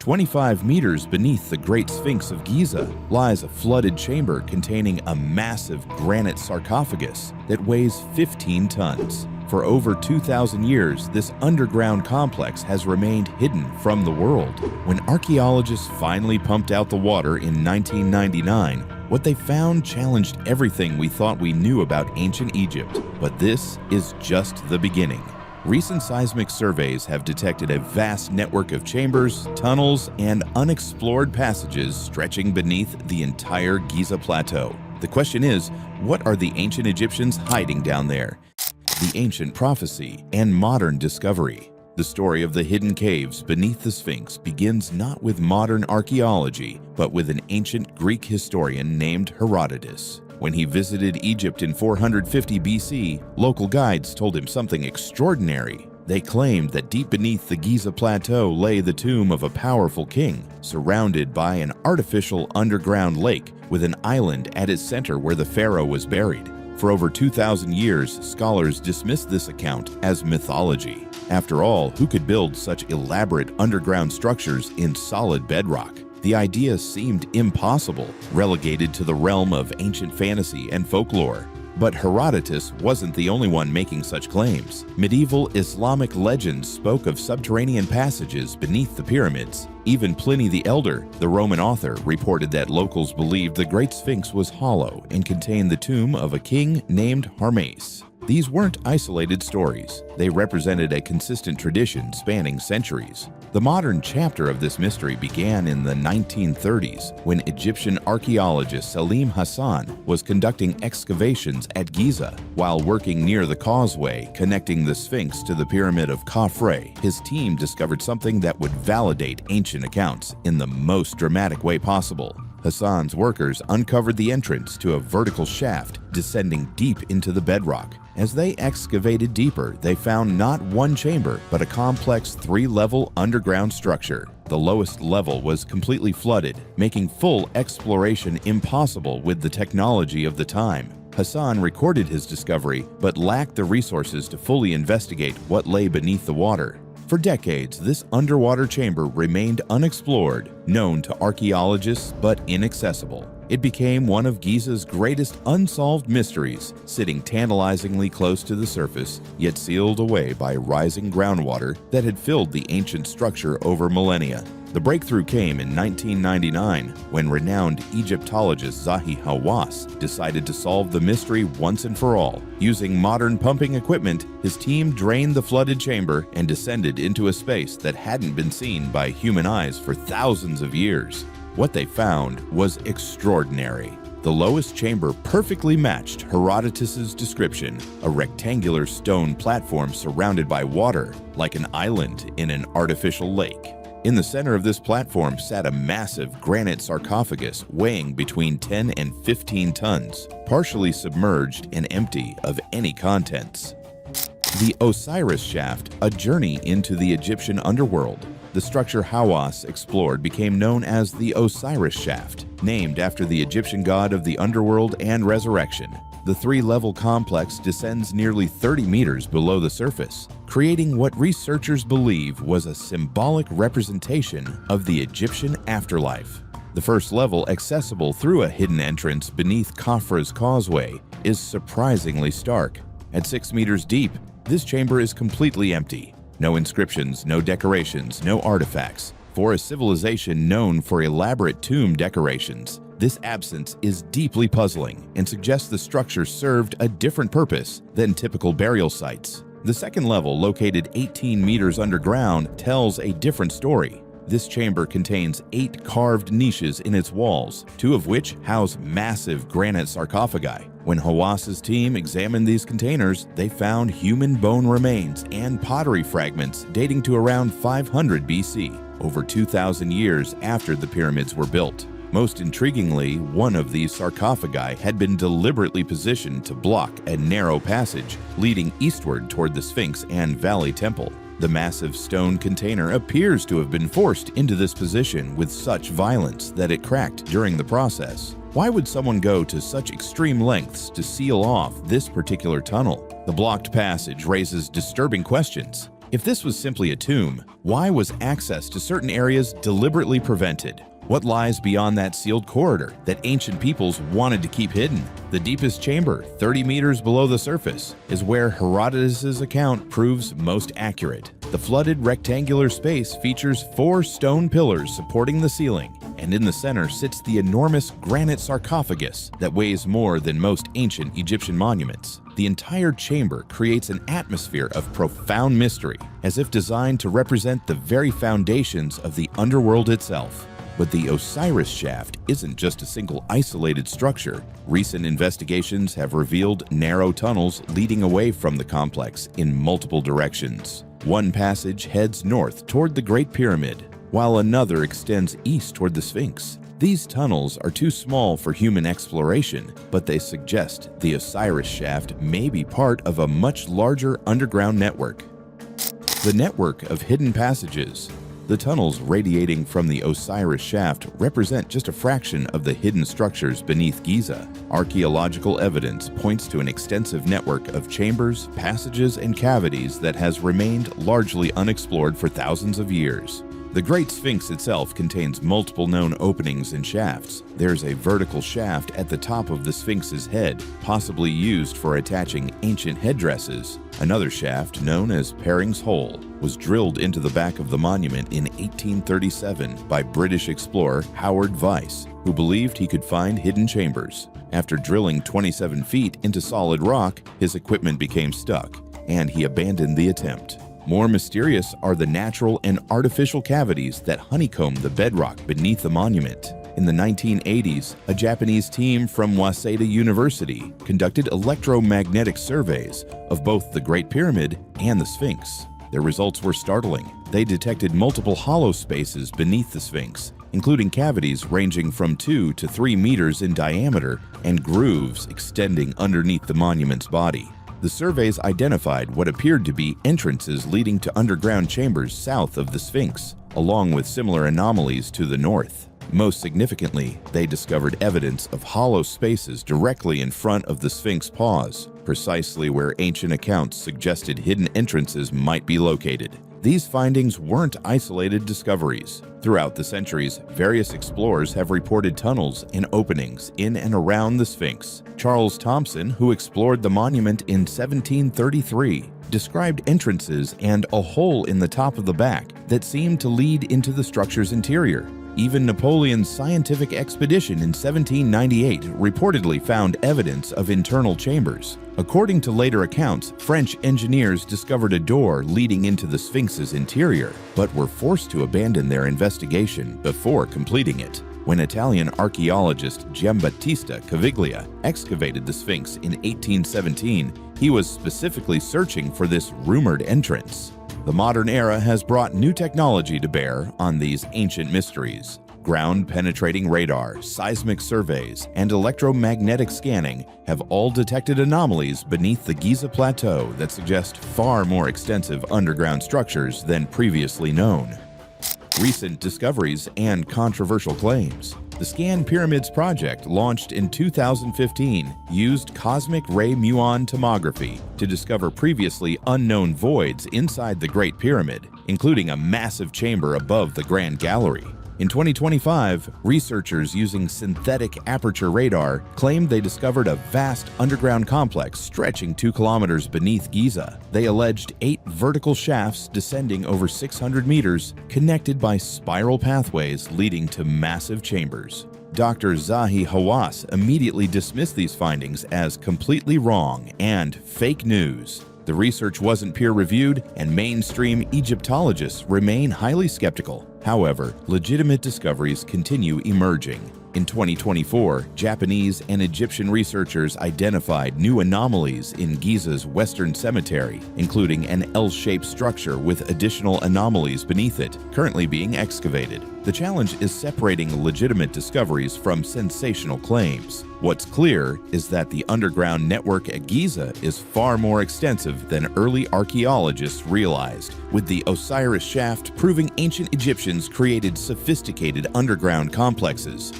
25 meters beneath the Great Sphinx of Giza lies a flooded chamber containing a massive granite sarcophagus that weighs 15 tons. For over 2,000 years, this underground complex has remained hidden from the world. When archaeologists finally pumped out the water in 1999, what they found challenged everything we thought we knew about ancient Egypt. But this is just the beginning. Recent seismic surveys have detected a vast network of chambers, tunnels, and unexplored passages stretching beneath the entire Giza Plateau. The question is, what are the ancient Egyptians hiding down there? The ancient prophecy and modern discovery. The story of the hidden caves beneath the Sphinx begins not with modern archaeology, but with an ancient Greek historian named Herodotus. When he visited Egypt in 450 BC, local guides told him something extraordinary. They claimed that deep beneath the Giza Plateau lay the tomb of a powerful king, surrounded by an artificial underground lake with an island at its center where the pharaoh was buried. For over 2,000 years, scholars dismissed this account as mythology. After all, who could build such elaborate underground structures in solid bedrock? The idea seemed impossible, relegated to the realm of ancient fantasy and folklore. But Herodotus wasn't the only one making such claims. Medieval Islamic legends spoke of subterranean passages beneath the pyramids. Even Pliny the Elder, the Roman author, reported that locals believed the Great Sphinx was hollow and contained the tomb of a king named Hermes. These weren't isolated stories. They represented a consistent tradition spanning centuries. The modern chapter of this mystery began in the 1930s when Egyptian archaeologist Selim Hassan was conducting excavations at Giza. While working near the causeway connecting the Sphinx to the Pyramid of Khafre, his team discovered something that would validate ancient accounts in the most dramatic way possible. Hassan's workers uncovered the entrance to a vertical shaft descending deep into the bedrock. As they excavated deeper, they found not one chamber, but a complex 3-level underground structure. The lowest level was completely flooded, making full exploration impossible with the technology of the time. Hassan recorded his discovery, but lacked the resources to fully investigate what lay beneath the water. For decades, this underwater chamber remained unexplored, known to archaeologists but inaccessible. It became one of Giza's greatest unsolved mysteries, sitting tantalizingly close to the surface, yet sealed away by rising groundwater that had filled the ancient structure over millennia. The breakthrough came in 1999 when renowned Egyptologist Zahi Hawass decided to solve the mystery once and for all. Using modern pumping equipment, his team drained the flooded chamber and descended into a space that hadn't been seen by human eyes for thousands of years. What they found was extraordinary. The lowest chamber perfectly matched Herodotus's description, a rectangular stone platform surrounded by water, like an island in an artificial lake. In the center of this platform sat a massive granite sarcophagus weighing between 10 and 15 tons, partially submerged and empty of any contents. The Osiris Shaft, a journey into the Egyptian underworld. The structure Hawass explored became known as the Osiris Shaft, named after the Egyptian god of the underworld and resurrection. The 3-level complex descends nearly 30 meters below the surface, creating what researchers believe was a symbolic representation of the Egyptian afterlife. The first level, accessible through a hidden entrance beneath Khafre's causeway, is surprisingly stark. At 6 meters deep, this chamber is completely empty. No inscriptions, no decorations, no artifacts. For a civilization known for elaborate tomb decorations, this absence is deeply puzzling and suggests the structure served a different purpose than typical burial sites. The second level, located 18 meters underground, tells a different story. This chamber contains 8 carved niches in its walls, 2 of which house massive granite sarcophagi. When Hawass's team examined these containers, they found human bone remains and pottery fragments dating to around 500 BC, over 2,000 years after the pyramids were built. Most intriguingly, one of these sarcophagi had been deliberately positioned to block a narrow passage leading eastward toward the Sphinx and Valley Temple. The massive stone container appears to have been forced into this position with such violence that it cracked during the process. Why would someone go to such extreme lengths to seal off this particular tunnel? The blocked passage raises disturbing questions. If this was simply a tomb, why was access to certain areas deliberately prevented? What lies beyond that sealed corridor that ancient peoples wanted to keep hidden? The deepest chamber, 30 meters below the surface, is where Herodotus' account proves most accurate. The flooded rectangular space features 4 stone pillars supporting the ceiling, and in the center sits the enormous granite sarcophagus that weighs more than most ancient Egyptian monuments. The entire chamber creates an atmosphere of profound mystery, as if designed to represent the very foundations of the underworld itself. But the Osiris Shaft isn't just a single isolated structure. Recent investigations have revealed narrow tunnels leading away from the complex in multiple directions. One passage heads north toward the Great Pyramid, while another extends east toward the Sphinx. These tunnels are too small for human exploration, but they suggest the Osiris Shaft may be part of a much larger underground network. The network of hidden passages. The tunnels radiating from the Osiris Shaft represent just a fraction of the hidden structures beneath Giza. Archaeological evidence points to an extensive network of chambers, passages, and cavities that has remained largely unexplored for thousands of years. The Great Sphinx itself contains multiple known openings and shafts. There's a vertical shaft at the top of the Sphinx's head, possibly used for attaching ancient headdresses. Another shaft, known as Paring's Hole, was drilled into the back of the monument in 1837 by British explorer Howard Vyse, who believed he could find hidden chambers. After drilling 27 feet into solid rock, his equipment became stuck, and he abandoned the attempt. More mysterious are the natural and artificial cavities that honeycomb the bedrock beneath the monument. In the 1980s, a Japanese team from Waseda University conducted electromagnetic surveys of both the Great Pyramid and the Sphinx. Their results were startling. They detected multiple hollow spaces beneath the Sphinx, including cavities ranging from 2 to 3 meters in diameter and grooves extending underneath the monument's body. The surveys identified what appeared to be entrances leading to underground chambers south of the Sphinx, along with similar anomalies to the north. Most significantly, they discovered evidence of hollow spaces directly in front of the Sphinx paws, precisely where ancient accounts suggested hidden entrances might be located. These findings weren't isolated discoveries. Throughout the centuries, various explorers have reported tunnels and openings in and around the Sphinx. Charles Thompson, who explored the monument in 1733, described entrances and a hole in the top of the back that seemed to lead into the structure's interior. Even Napoleon's scientific expedition in 1798 reportedly found evidence of internal chambers. According to later accounts, French engineers discovered a door leading into the Sphinx's interior, but were forced to abandon their investigation before completing it. When Italian archaeologist Giambattista Caviglia excavated the Sphinx in 1817, he was specifically searching for this rumored entrance. The modern era has brought new technology to bear on these ancient mysteries. Ground-penetrating radar, seismic surveys, and electromagnetic scanning have all detected anomalies beneath the Giza Plateau that suggest far more extensive underground structures than previously known. Recent discoveries and controversial claims. The Scan Pyramids project, launched in 2015, used cosmic ray muon tomography to discover previously unknown voids inside the Great Pyramid, including a massive chamber above the Grand Gallery. In 2025, researchers using synthetic aperture radar claimed they discovered a vast underground complex stretching 2 kilometers beneath Giza. They alleged 8 vertical shafts descending over 600 meters, connected by spiral pathways leading to massive chambers. Dr. Zahi Hawass immediately dismissed these findings as completely wrong and fake news. The research wasn't peer-reviewed, and mainstream Egyptologists remain highly skeptical. However, legitimate discoveries continue emerging. In 2024, Japanese and Egyptian researchers identified new anomalies in Giza's western cemetery, including an L-shaped structure with additional anomalies beneath it, currently being excavated. The challenge is separating legitimate discoveries from sensational claims. What's clear is that the underground network at Giza is far more extensive than early archaeologists realized, with the Osiris Shaft proving ancient Egyptians created sophisticated underground complexes.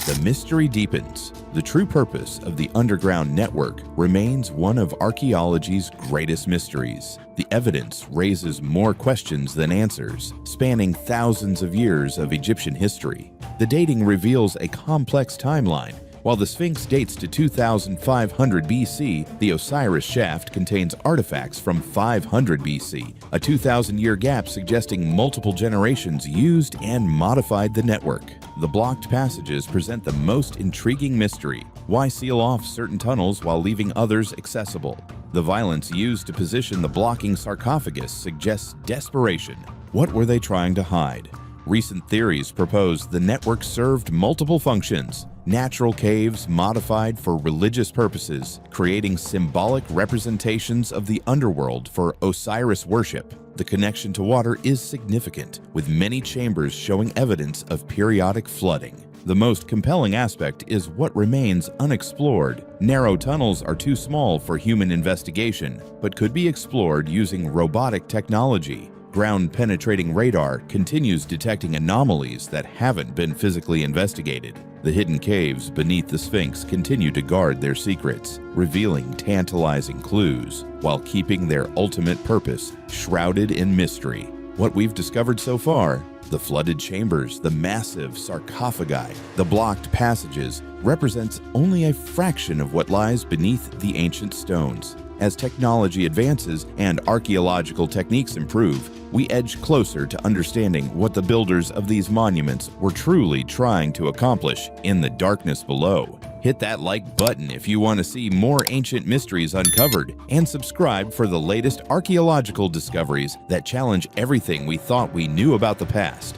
the mystery deepens. The true purpose of the underground network remains one of archaeology's greatest mysteries. The evidence raises more questions than answers, spanning thousands of years of Egyptian history. The dating reveals a complex timeline. While the Sphinx dates to 2500 BC, the Osiris Shaft contains artifacts from 500 BC, a 2,000-year gap suggesting multiple generations used and modified the network. The blocked passages present the most intriguing mystery. Why seal off certain tunnels while leaving others accessible? The violence used to position the blocking sarcophagus suggests desperation. What were they trying to hide? Recent theories propose the network served multiple functions. Natural caves modified for religious purposes, creating symbolic representations of the underworld for Osiris worship. The connection to water is significant, with many chambers showing evidence of periodic flooding. The most compelling aspect is what remains unexplored. Narrow tunnels are too small for human investigation, but could be explored using robotic technology. Ground-penetrating radar continues detecting anomalies that haven't been physically investigated. The hidden caves beneath the Sphinx continue to guard their secrets, revealing tantalizing clues, while keeping their ultimate purpose shrouded in mystery. What we've discovered so far, the flooded chambers, the massive sarcophagi, the blocked passages, represents only a fraction of what lies beneath the ancient stones. As technology advances and archaeological techniques improve, we edge closer to understanding what the builders of these monuments were truly trying to accomplish in the darkness below. Hit that like button if you want to see more ancient mysteries uncovered, and subscribe for the latest archaeological discoveries that challenge everything we thought we knew about the past.